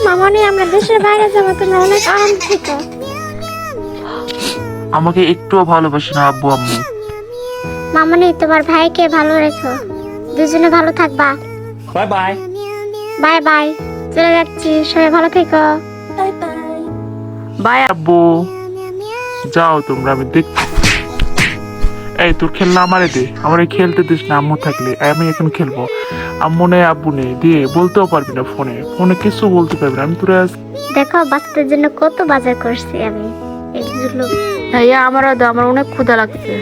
মামনি আমরা দেশের বাইরে যাবো, তোমরা অনেক আরাম থেকো। আমাকে একটুও ভালোবাসে না আব্বু আম্মু। মামনি তোমার ভাইকে ভালো রেখো, দুজনে ভালো থাকবা। Bye bye. বাই বাই, চলে যাচ্ছি, সবাই ভালো থেকো। বাই আব্বু যাও তোমরা, আমি দেখছি। এই তোর খেলনা আমারে দে, আমারে খেলতে দিস না আম্মু থাকলে। আমি এখন খেলবো। আম্মু নেই আব্বু নেই, দিয়ে বলতেও পারবি না, ফোনে ফোনে কিছু বলতে পারবি না। আমি তোরা দেখো বাচ্চাদের জন্য কত বাজার করছি আমি, এগুলো ভাইয়া আমারও দাও, আমার অনেক ক্ষুধা লাগছে।